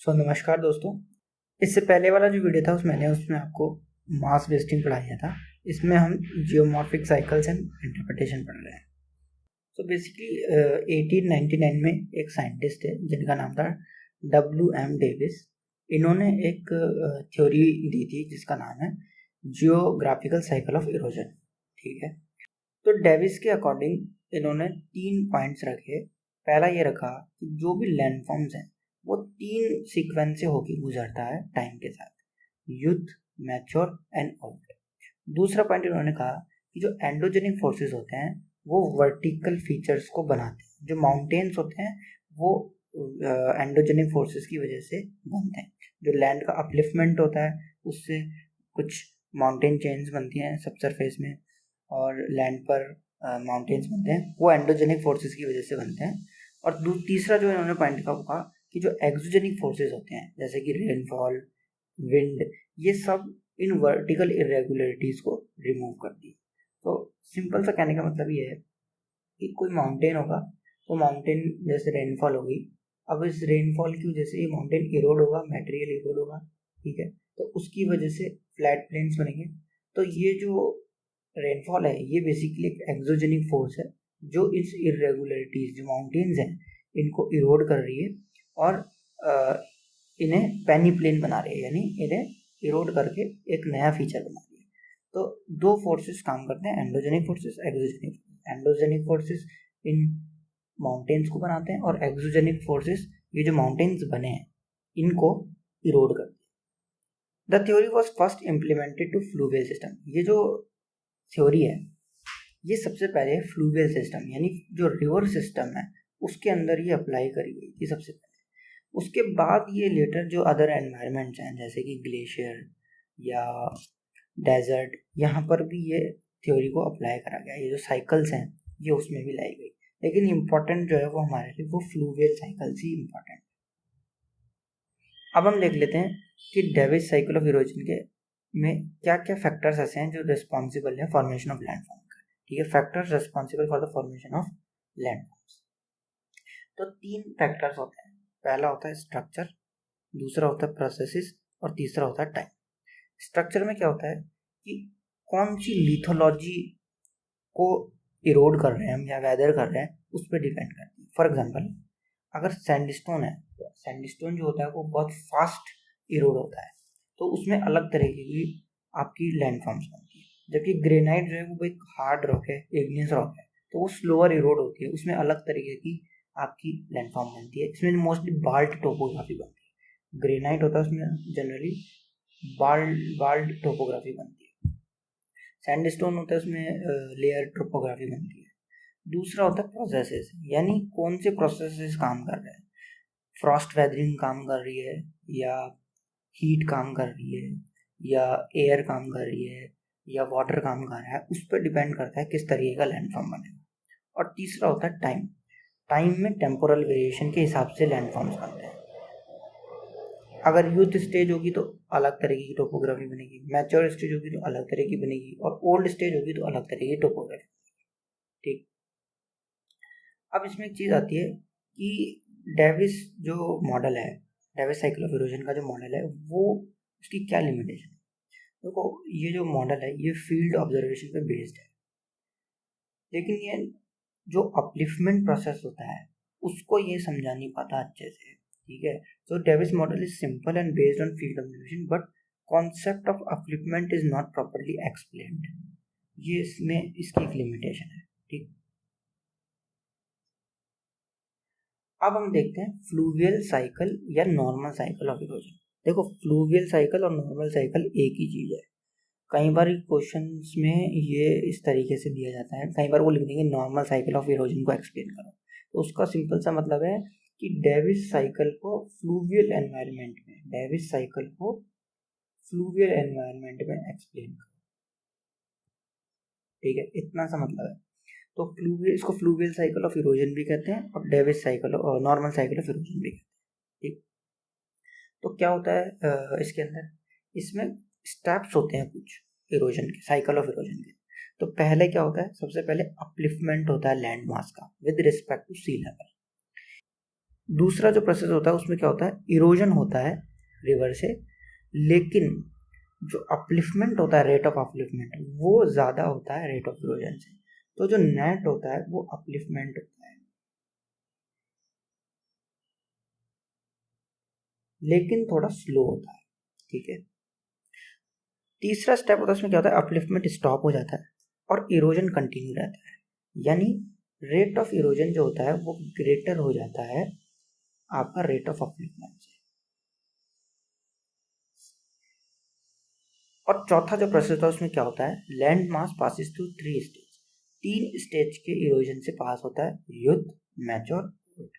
नमस्कार दोस्तों। इससे पहले वाला जो वीडियो था उसमें आपको मास वेस्टिंग पढ़ाया था। इसमें हम जियोमॉर्फिक साइकिल्स एंड इंटरप्रिटेशन पढ़ रहे हैं। बेसिकली 1899 में एक साइंटिस्ट है जिनका नाम था W.M. डेविस। इन्होंने एक थ्योरी दी थी जिसका नाम है जियोग्राफिकल साइकिल ऑफ इरोजन। ठीक है, तो डेविस के अकॉर्डिंग इन्होंने 3 पॉइंट्स रखे। पहला ये रखा कि जो भी लैंडफॉर्म्स हैं वो 3 सीक्वेंस से होकर गुजरता है टाइम के साथ, यूथ, मैच्योर एंड ओल्ड। दूसरा पॉइंट इन्होंने कहा कि जो एंडोजेनिक फोर्सेस होते हैं वो वर्टिकल फीचर्स को बनाते हैं। जो माउंटेन्स होते हैं वो एंडोजेनिक फोर्सेस की वजह से बनते हैं। जो लैंड का अपलिफ्टमेंट होता है उससे कुछ माउंटेन चेन्स बनती हैं सब सरफेस में, और लैंड पर माउंटेन्स बनते हैं, वो एंडोजेनिक फोर्सेस की वजह से बनते हैं। और तीसरा जो इन्होंने पॉइंट कहा कि जो एक्सोजेनिक फोर्सेस होते हैं जैसे कि रेनफॉल, विंड, ये सब इन वर्टिकल इरेगुलरिटीज को रिमूव कर दी। तो सिंपल सा कहने का मतलब ये है कि कोई माउंटेन होगा, तो माउंटेन जैसे रेनफॉल होगी, अब इस रेनफॉल की वजह से ये माउंटेन इरोड होगा, मटेरियल इरोड होगा, ठीक है, तो उसकी वजह से फ्लैट प्लेन्स बनेंगे। तो ये जो रेनफॉल है ये बेसिकली एक एक्सोजेनिक फोर्स है जो इस इरेगुलरिटीज जो माउंटेन्स हैं इनको इरोड कर रही है और इन्हें पेनी प्लेन बना रही है, यानी इन्हें इरोड करके एक नया फीचर बना रही है। तो 2 फोर्सेस काम करते हैं, endogenic forces, exogenic. Endogenic forces in mountains को बनाते हैं और एक्सोजेनिक फोर्सेस ये जो माउंटेन्स बने हैं इनको इरोड करते हैं। The theory was first implemented to fluvial system. ये जो थ्योरी है ये सबसे पहले फ्लूवियल सिस्टम यानी जो रिवर सिस्टम है उसके अंदर ये अप्लाई करी गई थी सबसे पहले। उसके बाद ये लेटर जो अदर एनवायरनमेंट्स हैं जैसे कि ग्लेशियर या डेजर्ट, यहाँ पर भी ये थ्योरी को अप्लाई करा गया। ये जो साइकिल्स हैं ये उसमें भी लाई गई, लेकिन इम्पोर्टेंट जो है वो हमारे लिए वो फ्लूवियल साइकिल्स ही इम्पोर्टेंट। अब हम देख लेते हैं कि डेविस साइकिल ऑफ इरोजन के में क्या क्या फैक्टर्स ऐसे हैं जो रिस्पॉन्सिबल है फॉर्मेशन ऑफ लैंडफॉर्म का। ठीक है, factors responsible for the formation of landforms. तो 3 फैक्टर्स होते हैं। पहला होता है स्ट्रक्चर, दूसरा होता है प्रोसेसेस और तीसरा होता है टाइम। स्ट्रक्चर में क्या होता है कि कौन सी लिथोलॉजी को इरोड कर रहे हैं हम या वेदर कर रहे हैं उस पर डिपेंड करती है। फॉर एग्जांपल अगर सैंडस्टोन है तो सैंडस्टोन जो होता है वो बहुत फास्ट इरोड होता है, तो उसमें अलग तरीके की आपकी लैंडफॉर्म्स बनती है। जबकि ग्रेनाइट जो है वो एक हार्ड रॉक है, इग्नियस रॉक है, तो वो स्लोअर इरोड होती है, उसमें अलग तरीके की आपकी लैंडफॉर्म बनती है। इसमें मोस्टली बाल्ट टोपोग्राफी बनती है। ग्रेनाइट होता है उसमें जनरली बाल्ट टोपोग्राफी बनती है। सैंडस्टोन होता है उसमें लेयर टोपोग्राफी बनती है। दूसरा होता है प्रोसेसेस, यानी कौन से प्रोसेसेस काम कर रहे हैं। फ्रॉस्ट वेदरिंग काम कर रही है या हीट काम कर रही है या एयर काम कर रही है या वाटर काम कर रहा है, उस पर डिपेंड करता है किस तरीके का लैंडफॉर्म बनेगा। और तीसरा होता है टाइम। टाइम में टेम्पोरल वेरिएशन के हिसाब से लैंडफॉर्म्स बनते हैं। अगर यूथ स्टेज होगी तो अलग तरीके की टोपोग्राफी बनेगी, मैच्योर स्टेज होगी तो अलग तरह की बनेगी, और ओल्ड स्टेज होगी तो अलग तरह की टोपोग्राफी। ठीक, अब इसमें एक चीज़ आती है कि डेविस जो मॉडल है, डेविस साइकिल ऑफ इरोजन का जो मॉडल है वो उसकी क्या लिमिटेशन है। देखो ये जो मॉडल है ये फील्ड ऑब्जर्वेशन पे बेस्ड है, लेकिन ये जो अपलिफ्टमेंट प्रोसेस होता है उसको ये समझा नहीं पाता अच्छे से। ठीक है, so Davis model is simple and based on field observation, but concept of upliftment is not properly explained. ये इसमें इसकी एक लिमिटेशन है। ठीक, अब हम देखते हैं फ्लूवियल साइकिल या नॉर्मल साइकिल ऑफ इरोजन। देखो फ्लूवियल साइकिल और नॉर्मल साइकिल एक ही चीज है। कई बार क्वेश्चंस में ये इस तरीके से दिया जाता है, कई बार वो लिख देंगे नॉर्मल साइकिल ऑफ इरोजन को एक्सप्लेन करो, तो उसका सिंपल सा मतलब है कि डेविस साइकिल को फ्लूवियल एनवायरनमेंट में, डेविस साइकिल को फ्लूवियल एनवायरनमेंट में एक्सप्लेन करो। ठीक है, इतना सा मतलब है। तो फ्लूवियल, इसको फ्लूवियल साइकिल ऑफ इरोजन भी कहते हैं और डेविस साइकिल और नॉर्मल साइकिल ऑफ इरोजन भी कहते हैं। ठीक, तो क्या होता है इसके अंदर, इसमें स्टेप्स होते हैं कुछ इरोजन के, साइकिल ऑफ इरोजन के। तो पहले क्या होता है, सबसे पहले अपलिफ्टमेंट होता है लैंड मास का with respect to sea level. दूसरा जो प्रोसेस होता है उसमें क्या होता है, इरोजन होता है रिवर से, लेकिन जो अपलिफ्टमेंट होता है, रेट ऑफ अपलिफ्टमेंट, वो ज़्यादा होता है रेट ऑफ इरोजन से। तो जो नेट होता है वो अपलिफ्टमेंट होता है, लेकिन थोड़ा स्लो होता है। ठीक है, तीसरा स्टेप होता है, उसमें क्या होता है, अपलिफ्टमेंट स्टॉप हो जाता है और इरोजन कंटिन्यू रहता है, यानी रेट ऑफ इरोजन जो होता है वो ग्रेटर हो जाता है आपका रेट ऑफ अपलिफ्टमेंट से। और चौथा जो प्रोसेस होता है उसमें क्या होता है, लैंड मास पासिस थ्रू 3 स्टेज, 3 स्टेज के इरोजन से पास होता है, youth, mature, old.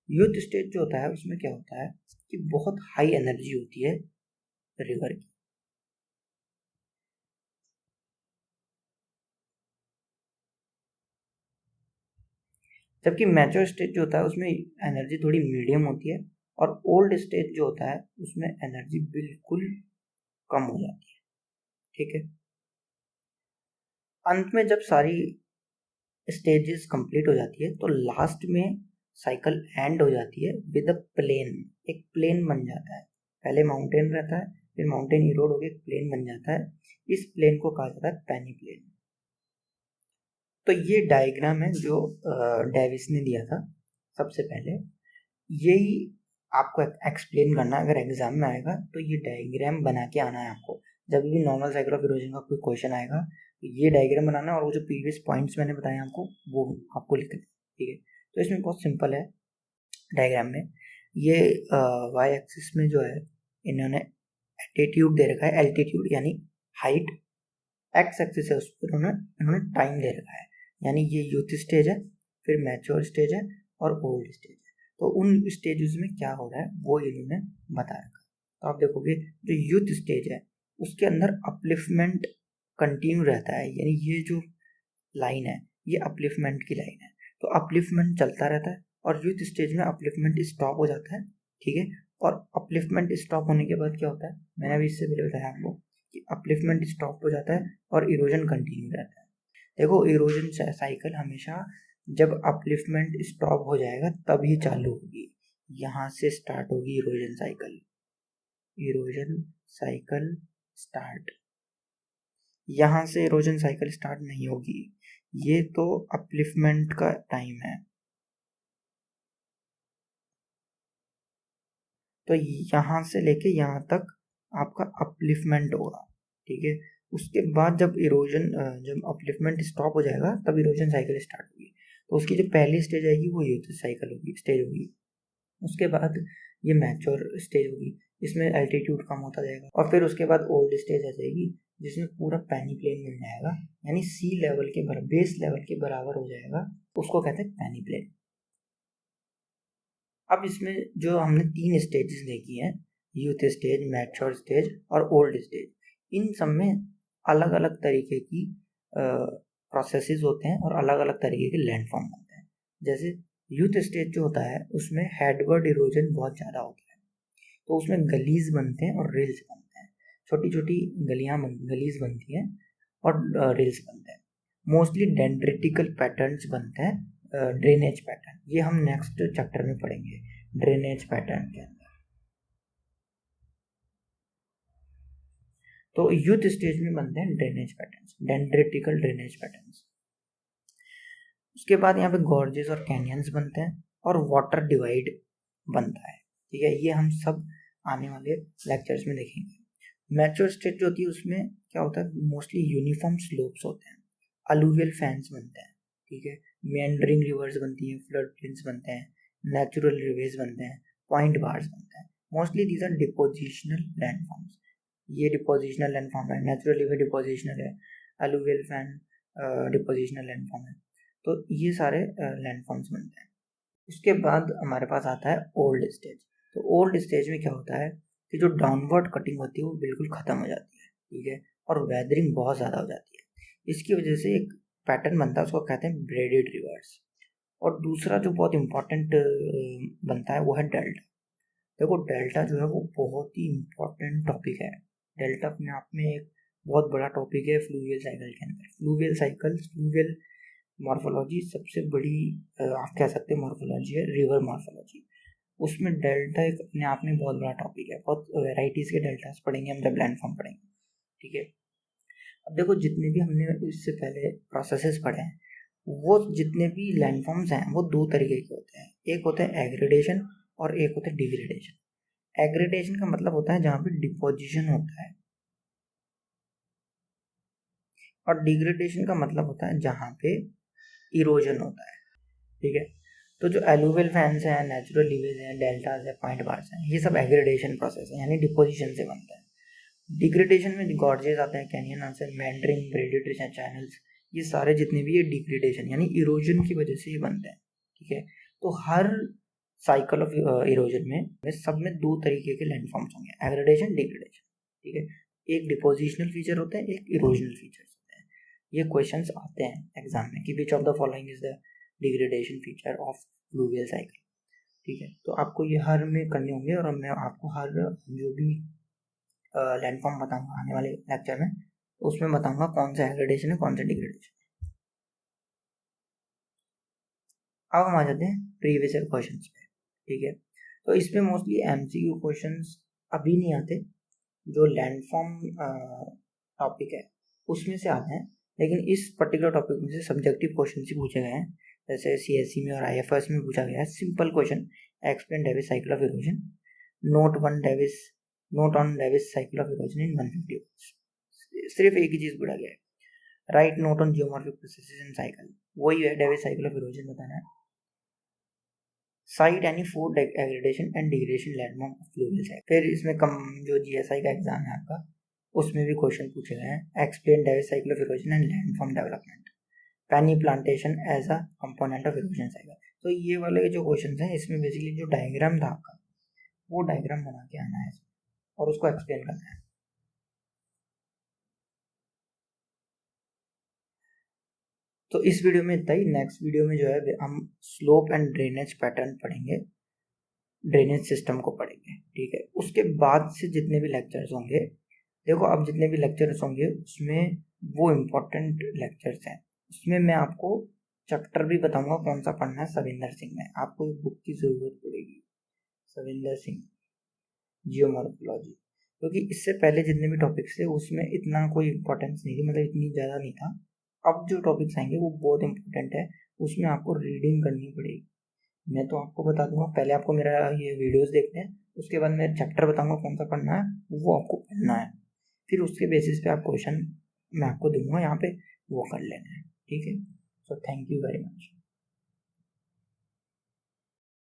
Youth stage जो होता है उसमें क्या होता है कि बहुत हाई एनर्जी होती है रिवर की, जबकि मैच्योर स्टेज जो होता है उसमें एनर्जी थोड़ी मीडियम होती है, और ओल्ड स्टेज जो होता है उसमें एनर्जी बिल्कुल कम हो जाती है। ठीक है, अंत में जब सारी स्टेजेस कंप्लीट हो जाती है तो लास्ट में साइकिल एंड हो जाती है विद अ प्लेन, एक प्लेन बन जाता है। पहले माउंटेन रहता है, फिर माउंटेन इरोड होकर एक प्लेन बन जाता है, इस प्लेन को कहा जाता है पैनी प्लेन। तो ये डायग्राम है जो डेविस ने दिया था सबसे पहले, यही आपको एक्सप्लेन करना है। अगर एग्जाम में आएगा तो ये डायग्राम बना के आना है आपको, जब भी नॉर्मल साइकिल ऑफ इरोजन का कोई क्वेश्चन आएगा तो ये डायग्राम बनाना है, और वो जो प्रीवियस पॉइंट्स मैंने बताए आपको वो आपको लिखना है। ठीक है, तो इसमें बहुत सिंपल है डायग्राम में। ये वाई एक्सिस में जो है इन्होंने एल्टीट्यूड दे रखा है, एल्टीट्यूड यानी हाइट, एक्स एक्सिस है उस पर इन्होंने टाइम दे रखा है, यानी ये यूथ स्टेज है, फिर मैच्योर स्टेज है और ओल्ड स्टेज है। तो उन स्टेजेस में क्या हो रहा है वो इन्होंने बता रखा है। तो आप देखोगे जो यूथ स्टेज है उसके अंदर अपलिफ्टमेंट कंटिन्यू रहता है, यानी ये जो लाइन है ये अपलिफ्टमेंट की लाइन है, तो अपलिफ्टमेंट चलता रहता है, और यूथ स्टेज में अपलिफ्टमेंट स्टॉप हो जाता है। ठीक है, और अपलिफ्टमेंट स्टॉप होने के बाद क्या होता है, मैंने अभी इससे पहले बताया आपको कि अपलिफ्टमेंट स्टॉप हो जाता है और इरोजन कंटिन्यू रहता है। देखो इरोजन साइकिल हमेशा जब अपलिफ्टमेंट स्टॉप हो जाएगा तभी चालू होगी, यहाँ से स्टार्ट होगी erosion cycle, erosion cycle start, यहाँ से इरोजन साइकिल स्टार्ट नहीं होगी, ये तो अपलिफ्टमेंट का टाइम है। तो यहाँ से लेके यहाँ तक आपका अपलिफ्टमेंट होगा। ठीक है, उसके बाद जब इरोजन जब अपलिफ्टमेंट स्टॉप हो जाएगा तब इरोजन साइकिल स्टार्ट होगी। तो उसकी जो पहली स्टेज आएगी वो यूथ साइकिल होगी, स्टेज होगी। उसके बाद ये मैच्योर स्टेज होगी, इसमें एल्टीट्यूड कम होता जाएगा, और फिर उसके बाद ओल्ड स्टेज आ जाएगी जिसमें पूरा पैनी प्लेन मिल जाएगा, यानी सी लेवल के बेस लेवल के बराबर हो जाएगा, उसको कहते हैं पैनी प्लेन। अब इसमें जो हमने 3 स्टेजेस देखी हैं, यूथ स्टेज, मैच्योर स्टेज और ओल्ड स्टेज, इन सब में अलग अलग तरीके की प्रोसेसेस होते हैं और अलग अलग तरीके के लैंडफॉर्म होते हैं। जैसे यूथ स्टेज जो होता है उसमें हेडवर्ड इरोजन बहुत ज़्यादा होता है, तो उसमें गलीज बनते हैं और रेल्स बनते हैं, छोटी छोटी गलीज बनती हैं और रेल्स बनते हैं। मोस्टली डेंड्रिटिकल पैटर्न्स बनते हैं, ड्रेनेज पैटर्न, ये हम नेक्स्ट चैप्टर में पढ़ेंगे ड्रेनेज पैटर्न के अंदर। तो यूथ स्टेज में बनते हैं ड्रेनेज पैटर्न्स, डेंड्रिटिकल ड्रेनेज पैटर्न्स। उसके बाद यहाँ पे गॉर्जेस और कैनियंस बनते हैं और वाटर डिवाइड बनता है। ठीक है, ये हम सब आने वाले लेक्चर्स में देखेंगे। मैच्योर स्टेज जो होती है उसमें क्या होता है, मोस्टली यूनिफॉर्म स्लोप्स होते हैं, अलूवियल फैंस बनते हैं। ठीक है, मेंडरिंग रिवर्स बनती हैं, फ्लड प्लेन्स बनते हैं, नेचुरल रिवेज बनते हैं, पॉइंट बार्स बनते हैं। Mostly these are depositional landforms, ये डिपोजिशनल लैंडफॉर्म है, नेचुरल रिवर डिपोजिशनल है, अलूवियल फैन डिपोजिशनल लैंडफॉर्म है। तो ये सारे लैंडफॉर्म्स बनते हैं। उसके बाद हमारे पास आता है ओल्ड स्टेज। तो ओल्ड स्टेज में क्या होता है कि जो डाउनवर्ड कटिंग होती है वो बिल्कुल ख़त्म हो जाती है। ठीक है, और वेदरिंग बहुत ज़्यादा हो जाती है, इसकी वजह से एक पैटर्न बनता है, उसको कहते हैं ब्रेडेड रिवर्स। और दूसरा जो बहुत इंपॉर्टेंट बनता है वो है डेल्टा। देखो डेल्टा जो है वो बहुत ही इंपॉर्टेंट टॉपिक है, डेल्टा अपने आप में एक बहुत बड़ा टॉपिक है फ्लूवियल साइकिल के अंदर। फ्लूवियल साइकिल, फ्लूवियल मॉर्फोलॉजी सबसे बड़ी आप कह सकते हैं मॉर्फोलॉजी है रिवर मॉर्फोलॉजी। उसमें डेल्टा एक अपने आप में बहुत बड़ा टॉपिक है, बहुत वेराइटीज़ के डेल्टास पढ़ेंगे हम जब लैंडफॉर्म पढ़ेंगे, ठीक है। अब देखो जितने भी हमने इससे पहले प्रोसेसेस पढ़े हैं, वो जितने भी लैंडफॉर्म्स हैं वो दो तरीके के होते हैं, एक होता है एग्रेडेशन और एक होता है डिग्रेडेशन। एग्रेडेशन का मतलब होता है जहाँ पे डिपोजिशन होता है, और डिग्रेडेशन का मतलब होता है जहाँ पे इरोजन होता है, ठीक है। तो जो एलुवियल फैंस हैं, नेचुरल लीवेज हैं, डेल्टास है, पॉइंट बार्स हैं, ये सब एग्रेडेशन प्रोसेस है, यानी डिपोजिशन से बनता है। डिग्रेडेशन में गॉर्जेस आते हैं, कैनियन आते हैं, मैंड्रिन, ब्रेडिट्रिस हैं, चैनल्स, ये सारे जितने भी ये डिग्रेडेशन यानी इरोजन की वजह से ये बनते हैं, ठीक है। तो हर साइकिल ऑफ इरोजन में सब में दो तरीके के लैंडफॉर्म्स होंगे, एग्रेडेशन, डिग्रेडेशन, ठीक है। एक डिपोजिशनल फीचर होता है, एक इरोजनल फीचर होते हैं। ये क्वेश्चंस आते हैं एग्जाम में कि which of the following is the degradation feature of fluvial cycle, ठीक है। तो आपको ये हर में करने होंगे, और मैं आपको हर जो भी लैंडफॉर्म बताऊंगा आने वाले लेक्चर में, उसमें बताऊंगा कौन सा एग्रेडेशन है, कौन सा डिग्रेडेशन। अब हम आ जाते हैं प्रीवियस ईयर क्वेश्चंस पे, ठीक है। तो इसमें मोस्टली एमसीक्यू क्वेश्चंस अभी नहीं आते, जो लैंडफॉर्म टॉपिक है उसमें से आते हैं, लेकिन इस पर्टिकुलर टॉपिक में से सब्जेक्टिव क्वेश्चन ही पूछे गए हैं। जैसे सीएससी में और आईएफएस में पूछा गया है simple question, explain Davis cycle of erosion, note on Davis cycle of erosion in 150 words. सिर्फ एक ही चीज पूछा गया है, right note on geomorphic processes in cycle, वही है डेविस साइकिल ऑफ इरोजन बताना है। Site any four aggradation and degradation landmark of fluvial cycle. फिर इसमें कम जो जीएसआई का एग्जाम है आपका, उसमें भी क्वेश्चन पूछे गए हैं, explain Davis cycle of erosion and landform development, peneplanation as a component of erosion cycle. तो ये वाले जो क्वेश्चन हैं इसमें बेसिकली जो डायग्राम था आपका, वो डायग्राम बना के आना है और उसको एक्सप्लेन करना है। तो इस वीडियो में इतना ही। नेक्स्ट वीडियो में जो है हम स्लोप एंड ड्रेनेज पैटर्न पढ़ेंगे, ड्रेनेज सिस्टम को पढ़ेंगे, ठीक है। उसके बाद से जितने भी लेक्चर्स होंगे, देखो अब जितने भी लेक्चर्स होंगे उसमें वो इम्पोर्टेंट लेक्चर्स हैं, उसमें मैं आपको चैप्टर भी बताऊंगा कौन सा पढ़ना है। सविंदर सिंह में आपको बुक की जरूरत पड़ेगी, सविंदर सिंह जियोमॉर्फोलॉजी, क्योंकि इससे पहले जितने भी टॉपिक्स थे उसमें इतना कोई इम्पोर्टेंस नहीं थी, मतलब इतनी ज़्यादा नहीं था। अब जो टॉपिक्स आएंगे वो बहुत इंपॉर्टेंट है, उसमें आपको रीडिंग करनी पड़ेगी। मैं तो आपको बता दूंगा, पहले आपको मेरा ये वीडियोस देखते हैं, उसके बाद मैं चैप्टर बताऊंगा कौन सा पढ़ना है, वो आपको पढ़ना है, फिर उसके बेसिस पे आप क्वेश्चन मैं आपको दूंगा यहाँ पे, वो कर लेना है, ठीक है। So thank you very much.